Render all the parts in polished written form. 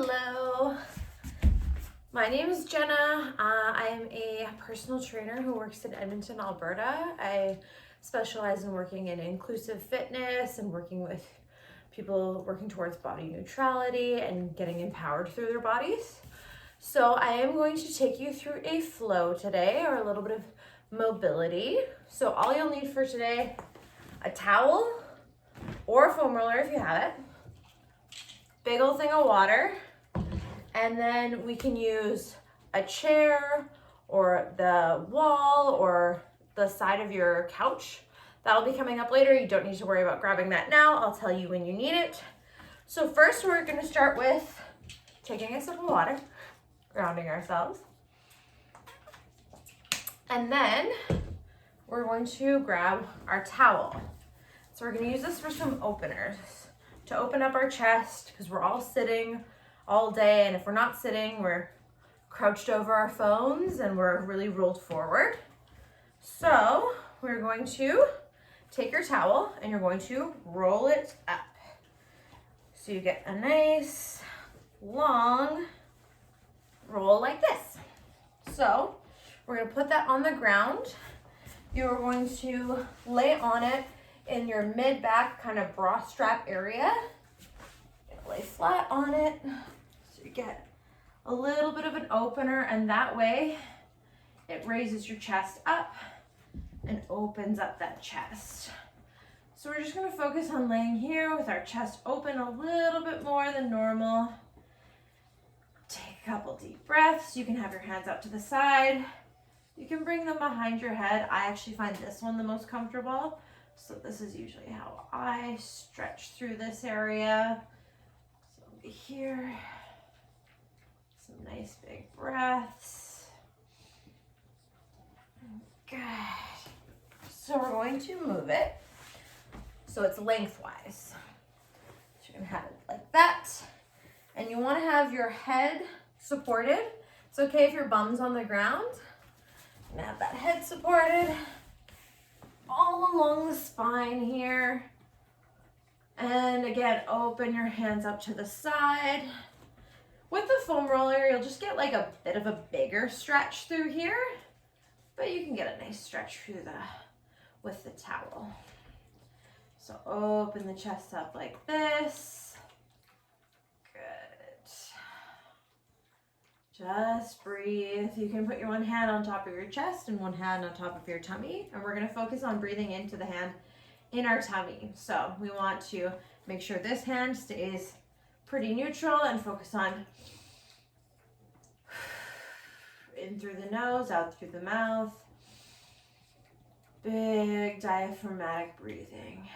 Hello, my name is Jenna. I am a personal trainer who works in Edmonton, Alberta. I specialize in working in inclusive fitness and working with people working towards body neutrality and getting empowered through their bodies. So I am going to take you through a flow today, or a little bit of mobility. So all you'll need for today, a towel or a foam roller if you have it, big old thing of water, and then we can use a chair or the wall or the side of your couch. That'll be coming up later. You don't need to worry about grabbing that now. I'll tell you when you need it. So first we're gonna start with taking a sip of water, grounding ourselves. And then we're going to grab our towel. So we're gonna use this for some openers to open up our chest, because we're all sitting all day, and if we're not sitting, we're crouched over our phones and we're really rolled forward. So we're going to take your towel and you're going to roll it up. So you get a nice long roll like this. So we're gonna put that on the ground. You're going to lay on it in your mid-back kind of bra strap area. Lay flat on it. So you get a little bit of an opener, and that way it raises your chest up and opens up that chest. So we're just gonna focus on laying here with our chest open a little bit more than normal. Take a couple deep breaths. You can have your hands out to the side. You can bring them behind your head. I actually find this one the most comfortable. So this is usually how I stretch through this area. So over here. Some nice big breaths. Good. So we're going to move it so it's lengthwise. So you're gonna have it like that. And you wanna have your head supported. It's okay if your bum's on the ground. You're gonna have that head supported all along the spine here. And again, open your hands up to the side. With the foam roller, you'll just get like a bit of a bigger stretch through here, but you can get a nice stretch through with the towel. So open the chest up like this. Good. Just breathe. You can put your one hand on top of your chest and one hand on top of your tummy, and we're gonna focus on breathing into the hand in our tummy. So we want to make sure this hand stays pretty neutral and focus on in through the nose, out through the mouth. Big diaphragmatic breathing.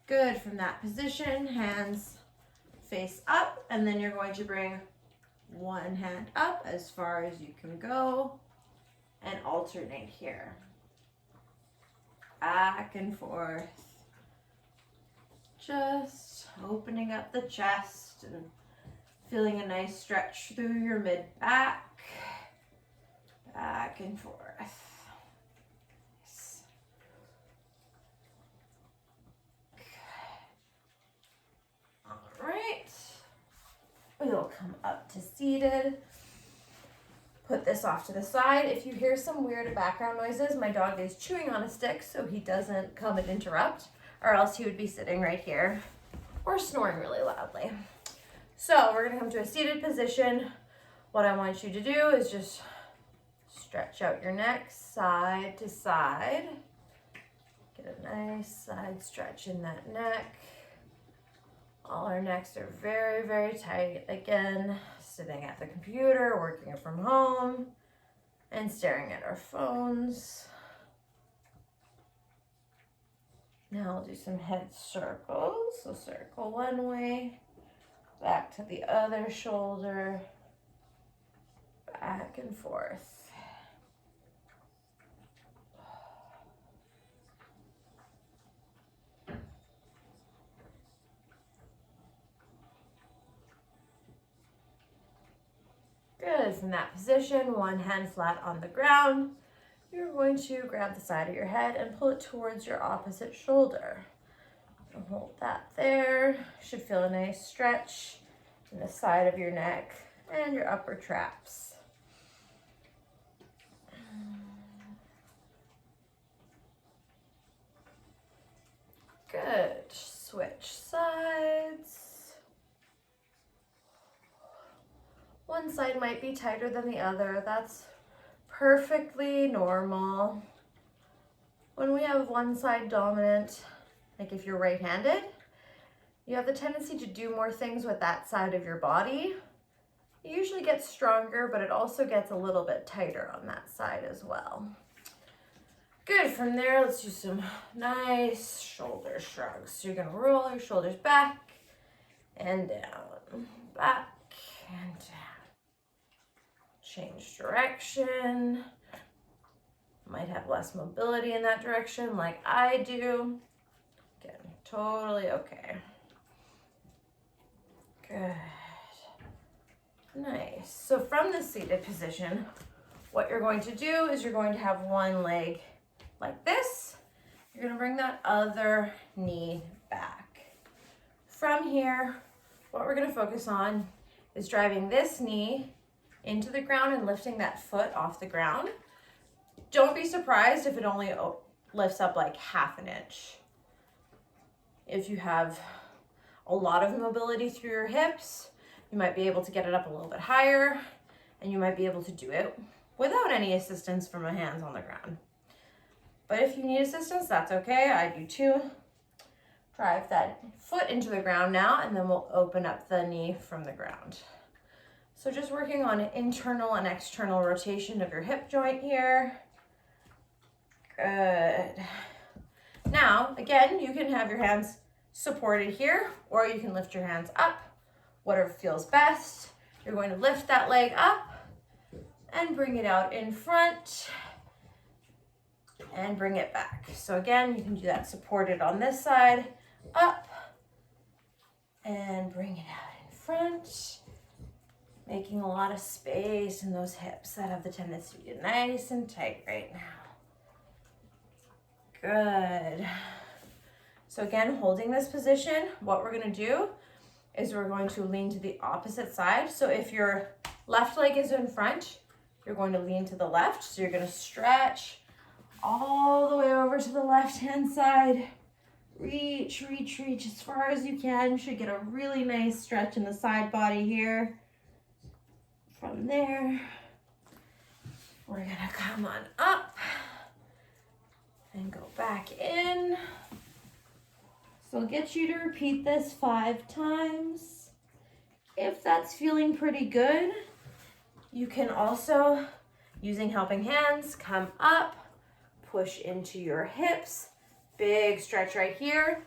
Good. From that position, hands face up, and then you're going to bring one hand up as far as you can go and alternate here. Back and forth. Just opening up the chest and feeling a nice stretch through your mid-back. Back and forth. Nice. All right. We'll come up to seated. Put this off to the side. If you hear some weird background noises, my dog is chewing on a stick so he doesn't come and interrupt, or else he would be sitting right here or snoring really loudly. So we're gonna come to a seated position. What I want you to do is just stretch out your neck side to side. Get a nice side stretch in that neck. All our necks are very, very tight. Again, sitting at the computer, working from home, and staring at our phones. Now we'll do some head circles. So circle one way, back to the other shoulder, back and forth. Good. From that position, one hand flat on the ground. you're going to grab the side of your head and pull it towards your opposite shoulder. So hold that there. Should feel a nice stretch in the side of your neck and your upper traps. Good. Switch sides. One side might be tighter than the other. That's perfectly normal. When we have one side dominant, like if you're right-handed, you have the tendency to do more things with that side of your body. It usually gets stronger, but it also gets a little bit tighter on that side as well. Good, from there, let's do some nice shoulder shrugs. So you're gonna roll your shoulders back and down, back and down. Change direction. Might have less mobility in that direction like I do. Again, totally okay. Good. Nice. So from the seated position, what you're going to do is you're going to have one leg like this. You're going to bring that other knee back. From here, what we're going to focus on is driving this knee into the ground and lifting that foot off the ground. Don't be surprised if it only lifts up like half an inch. If you have a lot of mobility through your hips, you might be able to get it up a little bit higher, and you might be able to do it without any assistance from my hands on the ground. But if you need assistance, that's okay. I do too. Drive that foot into the ground now, and then we'll open up the knee from the ground. So just working on internal and external rotation of your hip joint here. Good. Now, again, you can have your hands supported here, or you can lift your hands up, whatever feels best. You're going to lift that leg up and bring it out in front and bring it back. So again, you can do that supported on this side, up and bring it out in front, making a lot of space in those hips that have the tendency to be nice and tight right now. Good. So again, holding this position, what we're going to do is we're going to lean to the opposite side. So if your left leg is in front, you're going to lean to the left. So you're going to stretch all the way over to the left-hand side. Reach, reach, reach as far as you can. You should get a really nice stretch in the side body here. From there, we're going to come on up and go back in. So I'll get you to repeat this 5 times. If that's feeling pretty good, you can also, using helping hands, come up, push into your hips. Big stretch right here.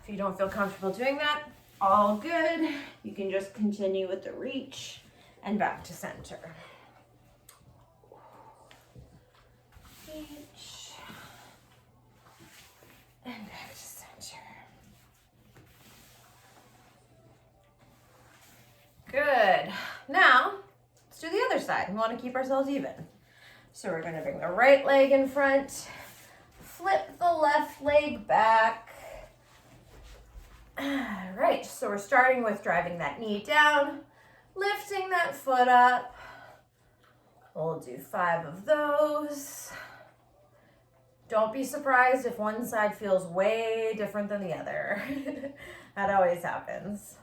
If you don't feel comfortable doing that, all good. You can just continue with the reach and back to center. Reach and back to center. Good. Now, let's do the other side. We want to keep ourselves even. So we're going to bring the right leg in front, flip the left leg back. All right, so we're starting with driving that knee down, lifting that foot up. We'll do 5 of those. Don't be surprised if one side feels way different than the other. That always happens.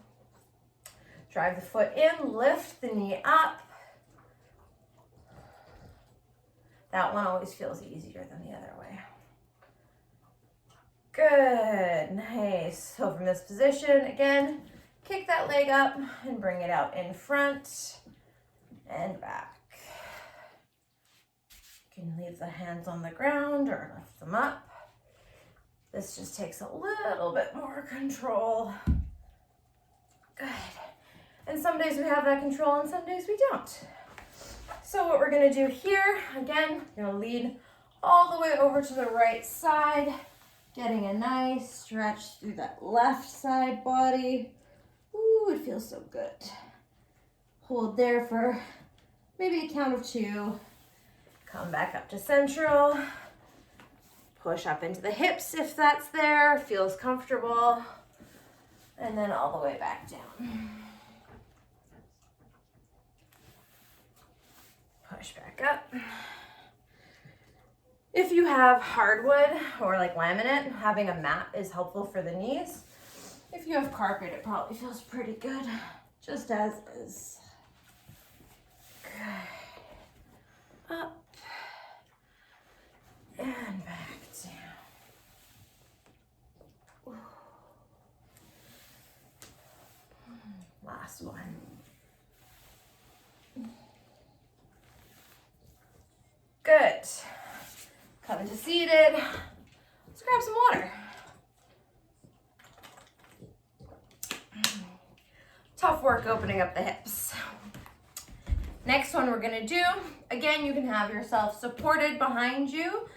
Drive the foot in, lift the knee up. That one always feels easier than the other way. Good, nice. So from this position, again, kick that leg up and bring it out in front and back. You can leave the hands on the ground or lift them up. This just takes a little bit more control. Good. And some days we have that control and some days we don't. So what we're going to do here, again, you're going to lean all the way over to the right side, getting a nice stretch through that left side body. Ooh, it feels so good. Hold there for maybe a count of 2. Come back up to central. Push up into the hips if that's there, feels comfortable. And then all the way back down. Push back up. If you have hardwood or like laminate, having a mat is helpful for the knees. If you have carpet, it probably feels pretty good, just as is. Good. Up and back down. Last one. Good. Come into seated. Let's grab some water. Tough work opening up the hips. Next one we're gonna do, again, you can have yourself supported behind you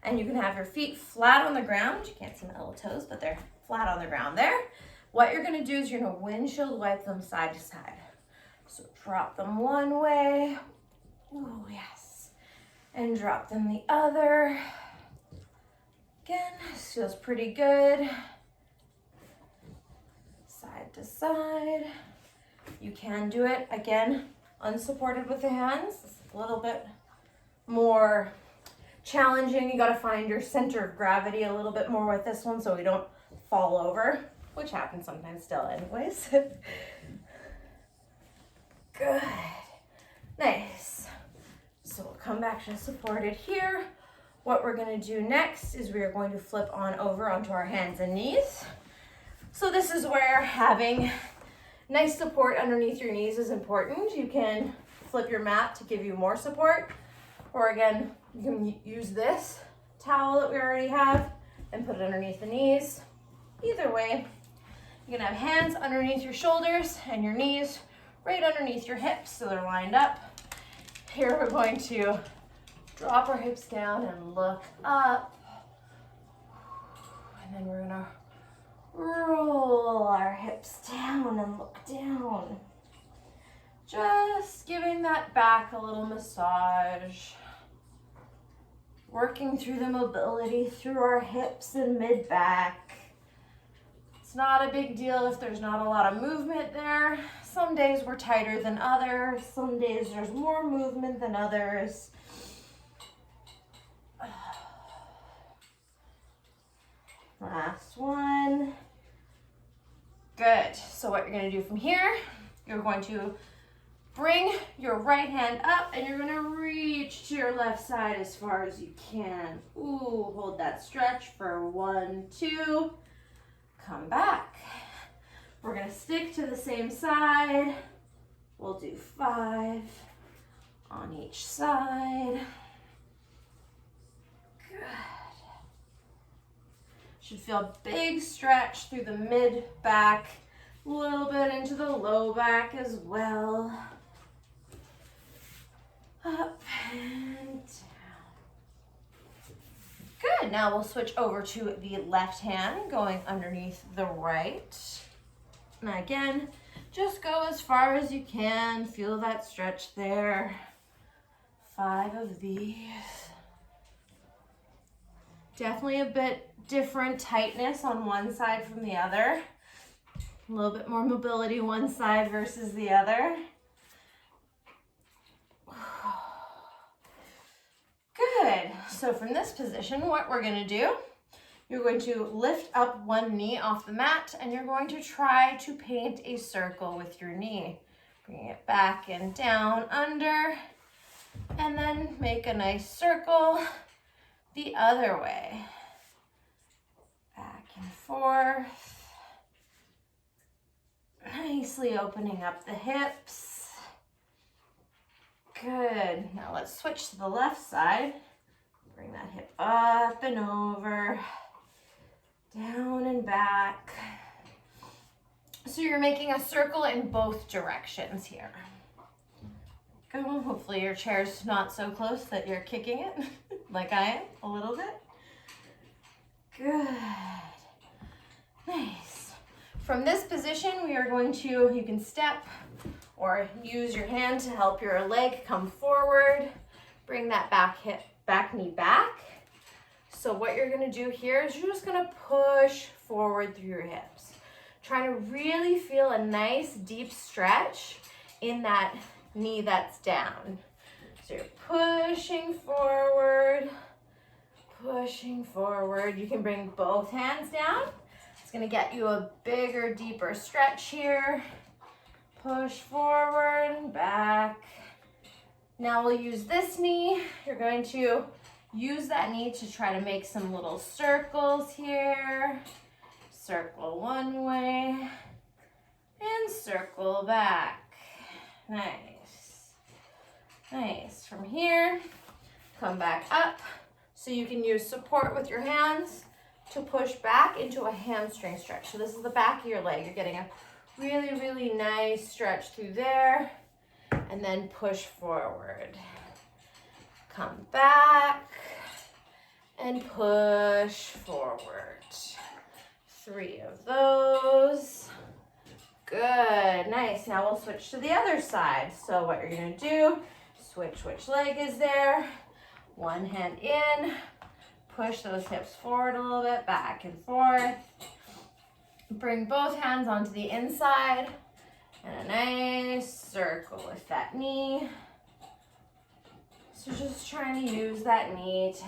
and you can have your feet flat on the ground. You can't see my little toes, but they're flat on the ground there. What you're gonna do is you're gonna windshield wipe them side to side. So drop them one way. Oh, yes. And drop them the other. Again, this feels pretty good. Side to side. You can do it, again, unsupported with the hands. It's a little bit more challenging. You gotta find your center of gravity a little bit more with this one so we don't fall over, which happens sometimes still anyways. Good. Nice. So we'll come back to supported here. What we're gonna do next is we are going to flip on over onto our hands and knees. So this is where having nice support underneath your knees is important. You can flip your mat to give you more support, or again, you can use this towel that we already have and put it underneath the knees. Either way, you can have hands underneath your shoulders and your knees right underneath your hips so they're lined up. Here we're going to drop our hips down and look up. And then we're gonna roll our hips down and look down. Just giving that back a little massage. Working through the mobility through our hips and mid-back. It's not a big deal if there's not a lot of movement there. Some days we're tighter than others. Some days there's more movement than others. Last one. Good. So what you're going to do from here, you're going to bring your right hand up and you're going to reach to your left side as far as you can. Ooh, hold that stretch for 1, 2. Come back. We're going to stick to the same side. We'll do 5 on each side. Good. Should feel a big stretch through the mid back, a little bit into the low back as well. Up and down. Good, now we'll switch over to the left hand, going underneath the right. And again, just go as far as you can. Feel that stretch there. 5 of these. Definitely a bit different tightness on one side from the other. A little bit more mobility one side versus the other. Good. So from this position, what we're going to do, you're going to lift up one knee off the mat and you're going to try to paint a circle with your knee. Bring it back and down under, and then make a nice circle the other way. Back and forth. Nicely opening up the hips. Good. Now let's switch to the left side. Bring that hip up and over, down and back. So you're making a circle in both directions here. Go. Hopefully your chair's not so close that you're kicking it like I am a little bit. Good. Nice. From this position, we are going to, you can step or use your hand to help your leg come forward. Bring that back knee back. So what you're gonna do here is you're just gonna push forward through your hips. Trying to really feel a nice deep stretch in that knee that's down. So you're pushing forward, pushing forward. You can bring both hands down. It's gonna get you a bigger, deeper stretch here. Push forward and back. Now we'll use this knee. You're going to use that knee to try to make some little circles here. Circle one way and circle back. Nice. Nice. From here, come back up. So you can use support with your hands to push back into a hamstring stretch. So this is the back of your leg. You're getting a really, really nice stretch through there. And then push forward. Come back and push forward. 3 of those. Good, nice. Now we'll switch to the other side. So what you're gonna do, switch which leg is there. One hand in, push those hips forward a little bit, back and forth. Bring both hands onto the inside and a nice circle with that knee. So just trying to use that knee to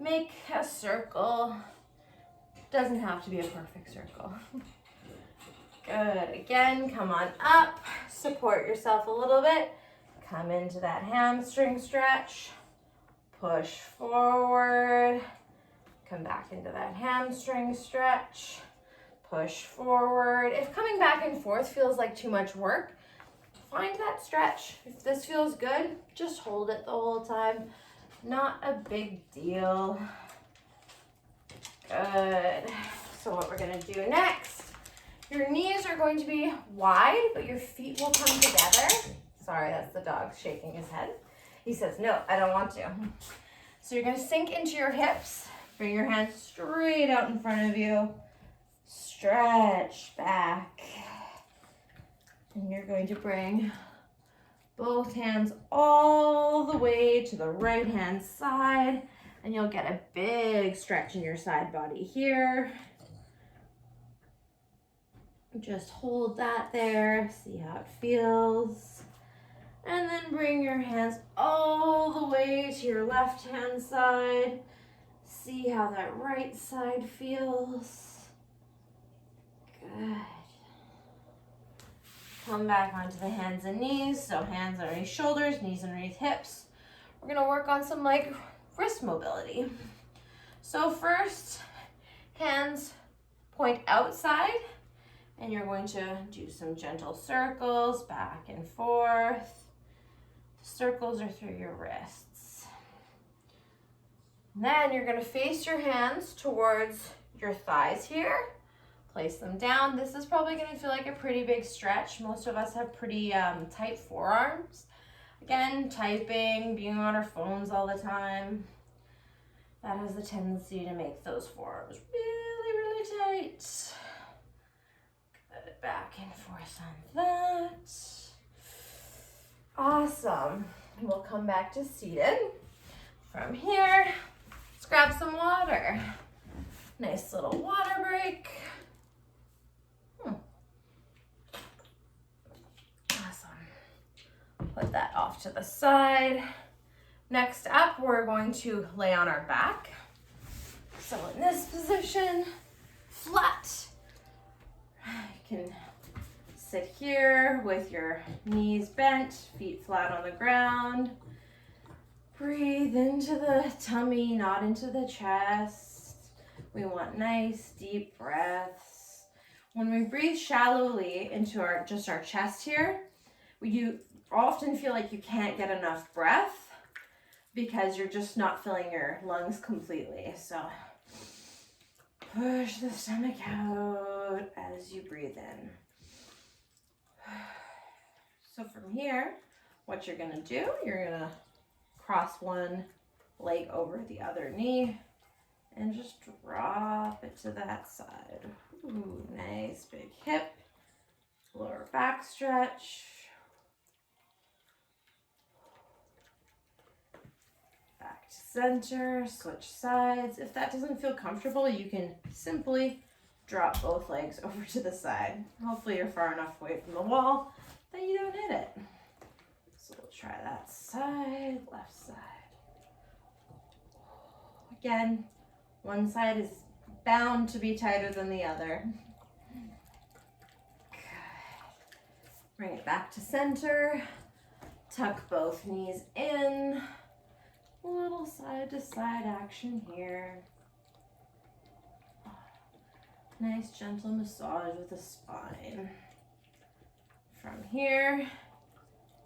make a circle. Doesn't have to be a perfect circle. Good, again, come on up, support yourself a little bit. Come into that hamstring stretch, push forward, come back into that hamstring stretch, push forward. If coming back and forth feels like too much work, find that stretch. If this feels good, just hold it the whole time. Not a big deal. Good. So what we're gonna do next, your knees are going to be wide, but your feet will come together. Sorry, that's the dog shaking his head. He says, no, I don't want to. So you're gonna sink into your hips, bring your hands straight out in front of you, stretch back. And you're going to bring both hands all the way to the right hand side, and you'll get a big stretch in your side body here. Just hold that there, see how it feels. And then bring your hands all the way to your left hand side. See how that right side feels. Good. Come back onto the hands and knees. So hands underneath shoulders, knees underneath hips. We're gonna work on some like wrist mobility. So first, hands point outside, and you're going to do some gentle circles back and forth. Circles are through your wrists. Then you're gonna face your hands towards your thighs here. Place them down. This is probably gonna feel like a pretty big stretch. Most of us have pretty tight forearms. Again, typing, being on our phones all the time, that has the tendency to make those forearms really, really tight. Good, back and forth on that. Awesome. We'll come back to seated. From here, let's grab some water. Nice little water break. Awesome. Put that off to the side. Next up, we're going to lay on our back. So in this position, flat. You can sit here with your knees bent, feet flat on the ground. Breathe into the tummy, not into the chest. We want nice, deep breaths. When we breathe shallowly into our chest here, you often feel like you can't get enough breath because you're just not filling your lungs completely. So push the stomach out as you breathe in. So from here, what you're gonna do, you're gonna cross one leg over the other knee and just drop it to that side. Ooh, nice big hip, lower back stretch. center, switch sides. If that doesn't feel comfortable, you can simply drop both legs over to the side. Hopefully you're far enough away from the wall that you don't hit it. So we'll try that side, left side. Again, one side is bound to be tighter than the other. Good. Bring it back to center. Tuck both knees in. A little side to side action here. Nice gentle massage with the spine. From here,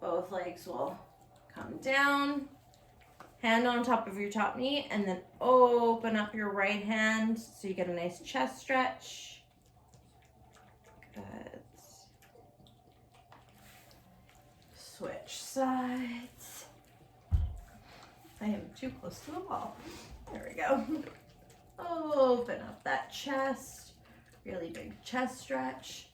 both legs will come down. Hand on top of your top knee, and then open up your right hand so you get a nice chest stretch. Good. Switch sides. I am too close to the wall. There we go. Open up that chest. Really big chest stretch.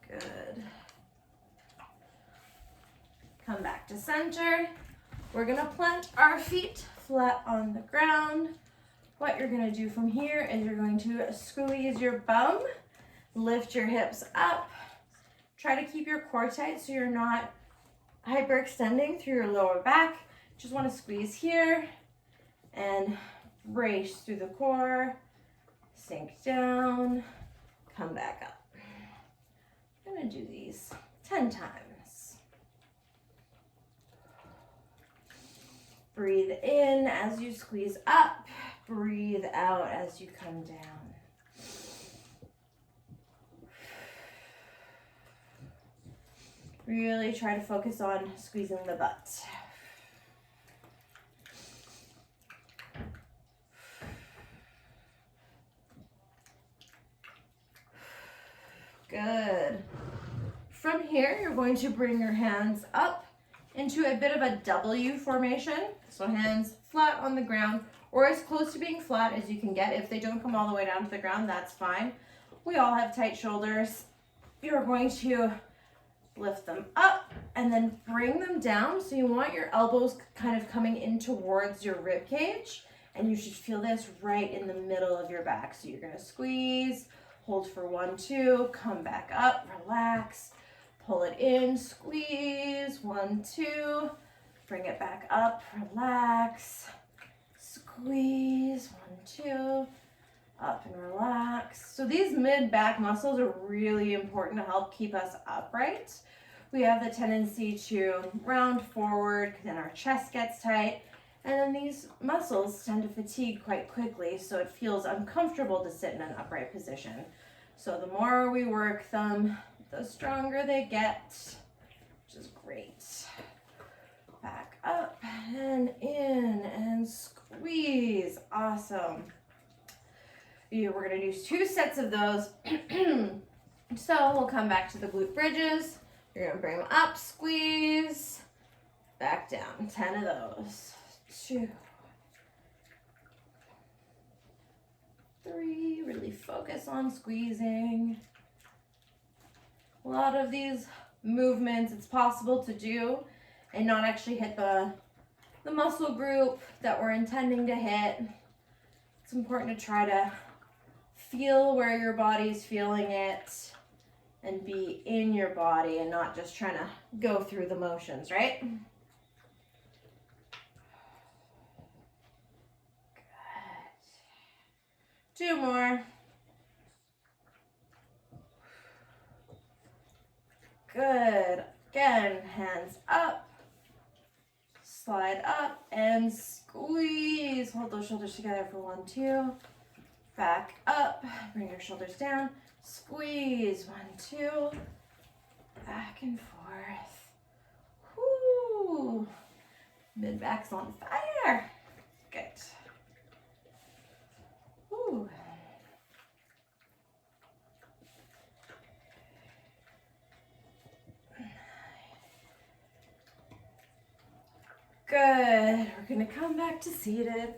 Good. Come back to center. We're gonna plant our feet flat on the ground. What you're gonna do from here is you're going to squeeze your bum, lift your hips up. Try to keep your core tight so you're not hyperextending through your lower back. Just wanna squeeze here and brace through the core, sink down, come back up. I'm gonna do these 10 times. Breathe in as you squeeze up. Breathe out as you come down. Really try to focus on squeezing the butt. Good. From here, you're going to bring your hands up into a bit of a W formation. So hands flat on the ground, or as close to being flat as you can get. If they don't come all the way down to the ground, that's fine. We all have tight shoulders. You're going to lift them up and then bring them down. So you want your elbows kind of coming in towards your rib cage, and you should feel this right in the middle of your back. So you're gonna squeeze, hold for 1, 2, come back up, relax, pull it in, squeeze, 1, 2, bring it back up, relax, squeeze, 1, 2, up and relax. So these mid-back muscles are really important to help keep us upright. We have the tendency to round forward, then our chest gets tight, and then these muscles tend to fatigue quite quickly, so it feels uncomfortable to sit in an upright position. So the more we work them, the stronger they get, which is great. Back up and in and squeeze. Awesome. We're gonna do 2 sets of those. So we'll come back to the glute bridges. You're gonna bring them up, squeeze, back down. 10 of those. 2, 3, really focus on squeezing. A lot of these movements, it's possible to do and not actually hit the muscle group that we're intending to hit. It's important to try to feel where your body's feeling it and be in your body and not just trying to go through the motions, right? Good. 2 more. Good. Again, hands up, slide up and squeeze. Hold those shoulders together for 1, 2. Back up, bring your shoulders down, squeeze, 1, 2, back and forth. Whoo! Mid-back's on fire. Good. Whoo. Good. We're gonna come back to seated.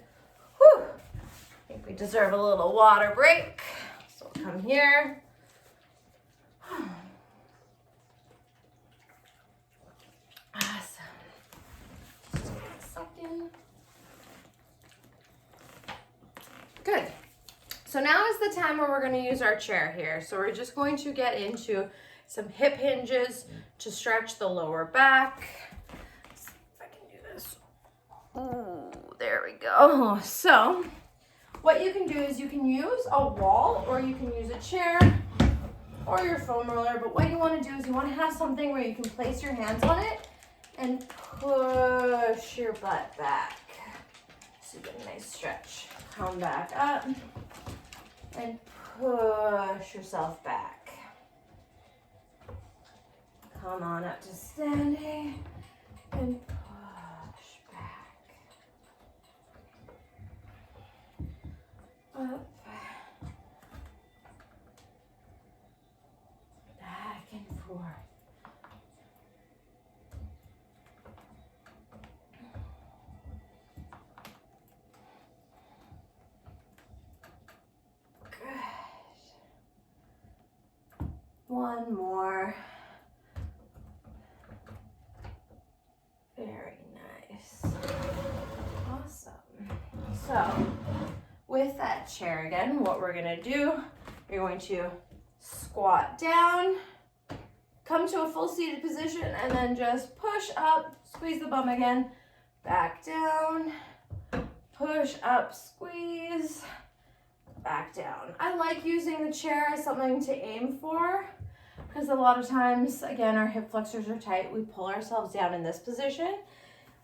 Whew. I think we deserve a little water break. So we'll come here. So now is the time where we're going to use our chair here. So we're just going to get into some hip hinges to stretch the lower back. Let's see if I can do this. Ooh, there we go. So what you can do is you can use a wall or you can use a chair or your foam roller. But what you want to do is you want to have something where you can place your hands on it and push your butt back. So you get a nice stretch. Come back up and push yourself back. Come on up to standing and push back. Up. Back and forth. One more. Very nice. Awesome. So, with that chair again, what we're gonna do, you're going to squat down, come to a full seated position, and then just push up, squeeze the bum again, back down, push up, squeeze, back down. I like using the chair as something to aim for because a lot of times, again, our hip flexors are tight. We pull ourselves down in this position.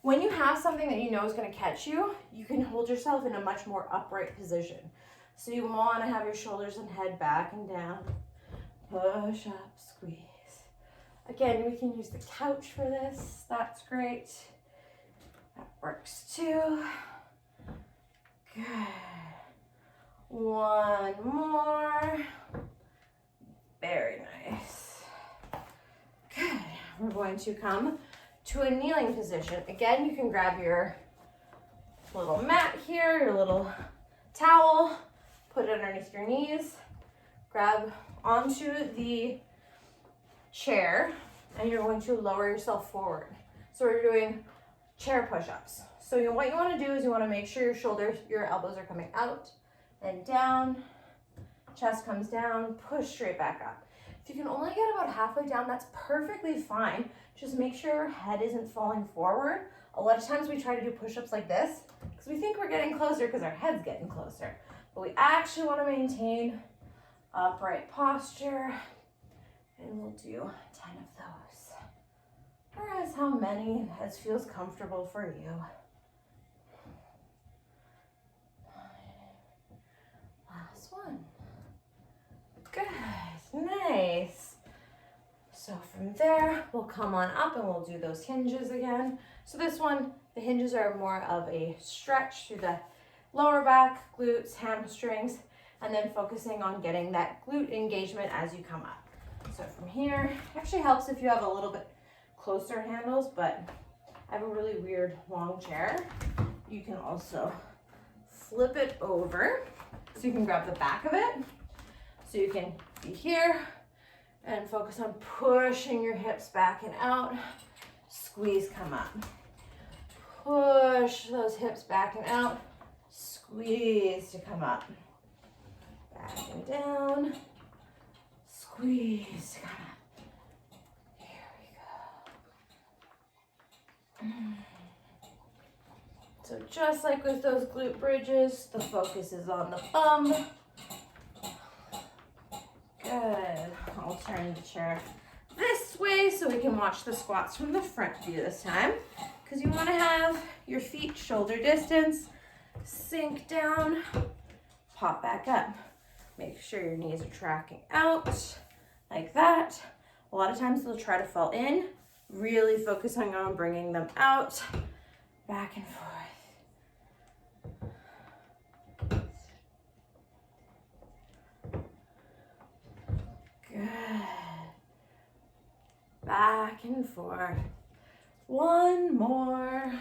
When you have something that you know is going to catch you, you can hold yourself in a much more upright position. So you want to have your shoulders and head back and down. Push up, squeeze. Again, we can use the couch for this. That's great. That works too. Good. One more. Very nice. Good. We're going to come to a kneeling position. Again, you can grab your little mat here, your little towel, put it underneath your knees, grab onto the chair, and you're going to lower yourself forward. So we're doing chair push-ups. So what you want to do is you want to make sure your shoulders, your elbows are coming out and down, chest comes down, push straight back up. If you can only get about halfway down, that's perfectly fine. Just make sure your head isn't falling forward. A lot of times we try to do push-ups like this because we think we're getting closer because our head's getting closer. But we actually want to maintain upright posture, and we'll do 10 of those. Or as how many as feels comfortable for you. Last one. Good, nice. So from there, we'll come on up and we'll do those hinges again. So this one, the hinges are more of a stretch through the lower back, glutes, hamstrings, and then focusing on getting that glute engagement as you come up. So from here, it actually helps if you have a little bit closer handles, but I have a really weird long chair. You can also flip it over so you can grab the back of it. So you can be here and focus on pushing your hips back and out. Squeeze, come up. Push those hips back and out. Squeeze to come up. Back and down. Squeeze to come up. Here we go. So just like with those glute bridges, the focus is on the bum. Good. I'll turn the chair this way so we can watch the squats from the front view this time. Because you want to have your feet shoulder distance, sink down, pop back up. Make sure your knees are tracking out like that. A lot of times they'll try to fall in. Really focusing on bringing them out, back and forth. Good. Back and forth. One more.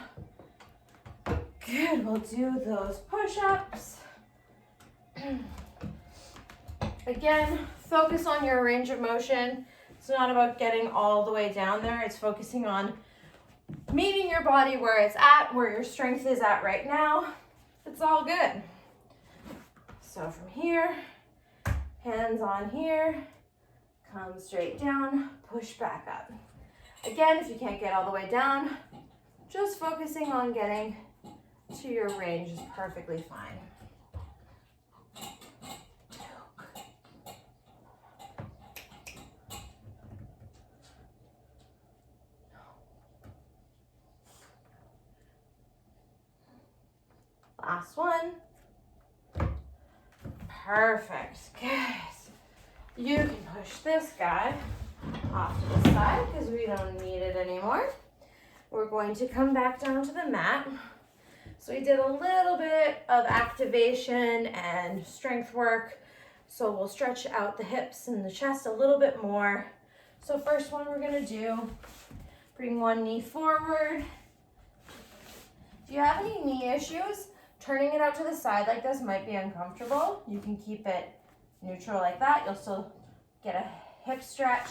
Good. We'll do those push-ups. Again, focus on your range of motion. It's not about getting all the way down there. It's focusing on meeting your body where it's at, where your strength is at right now. It's all good. So from here, hands on here, come straight down, push back up. Again, if you can't get all the way down, just focusing on getting to your range is perfectly fine. Last one. Perfect. Good. You can push this guy off to the side because we don't need it anymore. We're going to come back down to the mat. So we did a little bit of activation and strength work. So we'll stretch out the hips and the chest a little bit more. So first one we're gonna do, bring one knee forward. If you have any knee issues, turning it out to the side like this might be uncomfortable. You can keep it neutral like that. You'll still get a hip stretch,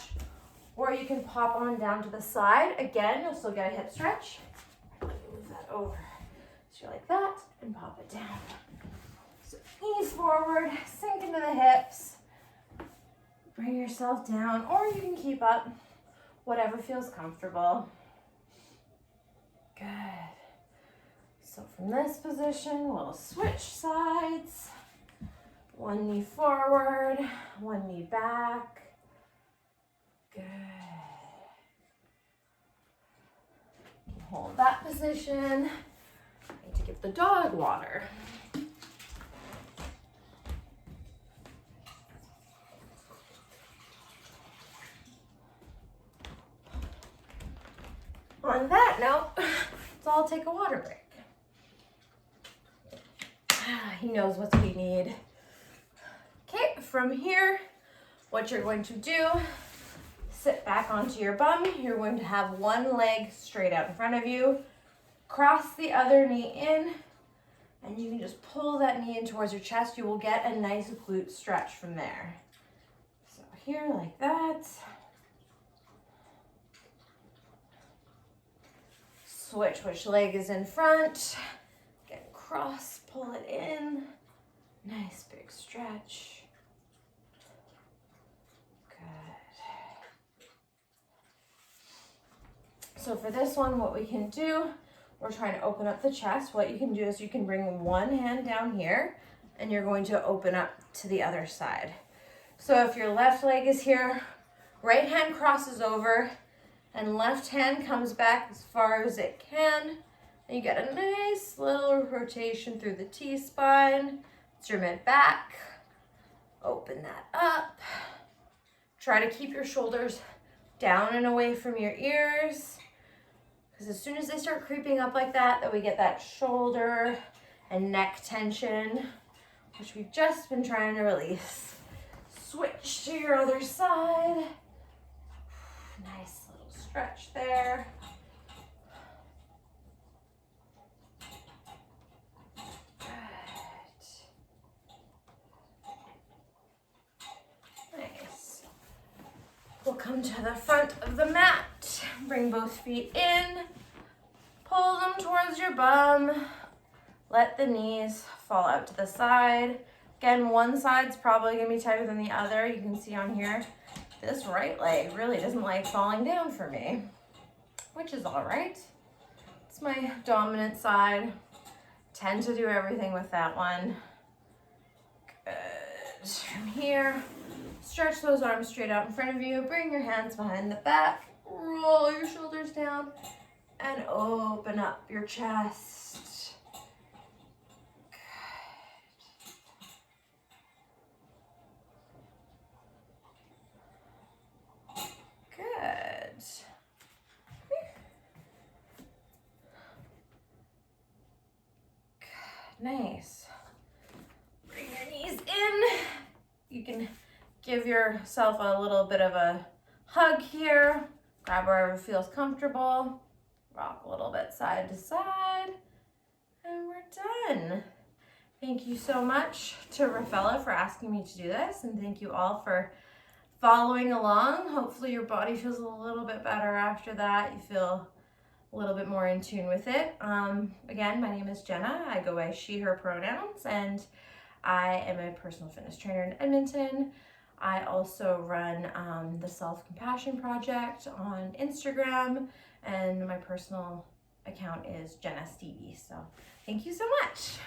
or you can pop on down to the side. Again, you'll still get a hip stretch. Let me move that over. So you're like that and pop it down. So knees forward, sink into the hips. Bring yourself down, or you can keep up, whatever feels comfortable. Good. So from this position, we'll switch sides. One knee forward, one knee back. Good. Hold that position. I need to give the dog water. On that note, let's all take a water break. He knows what we need. Okay, from here, what you're going to do, sit back onto your bum. You're going to have one leg straight out in front of you. Cross the other knee in, and you can just pull that knee in towards your chest. You will get a nice glute stretch from there. So here, like that. Switch which leg is in front. Get cross, pull it in. Nice big stretch. Good. So for this one, what we can do, we're trying to open up the chest. What you can do is you can bring one hand down here and you're going to open up to the other side. So if your left leg is here, right hand crosses over and left hand comes back as far as it can. And you get a nice little rotation through the T-spine. It's your mid back. Open that up. Try to keep your shoulders down and away from your ears. Because as soon as they start creeping up like that, then we get that shoulder and neck tension, which we've just been trying to release. Switch to your other side. Nice little stretch there. We'll come to the front of the mat. Bring both feet in. Pull them towards your bum. Let the knees fall out to the side. Again, one side's probably gonna be tighter than the other. You can see on here, this right leg really doesn't like falling down for me, which is all right. It's my dominant side. Tend to do everything with that one. Good. From here, stretch those arms straight out in front of you. Bring your hands behind the back. Roll your shoulders down and open up your chest. Good. Good. Nice. Bring your knees in. You can give yourself a little bit of a hug here. Grab wherever feels comfortable. Rock a little bit side to side. And we're done. Thank you so much to Rafaela for asking me to do this. And thank you all for following along. Hopefully your body feels a little bit better after that. You feel a little bit more in tune with it. Again, my name is Jenna. I go by she, her pronouns. And I am a personal fitness trainer in Edmonton. I also run the Self Compassion Project on Instagram, and my personal account is Jenna Stevie. So thank you so much.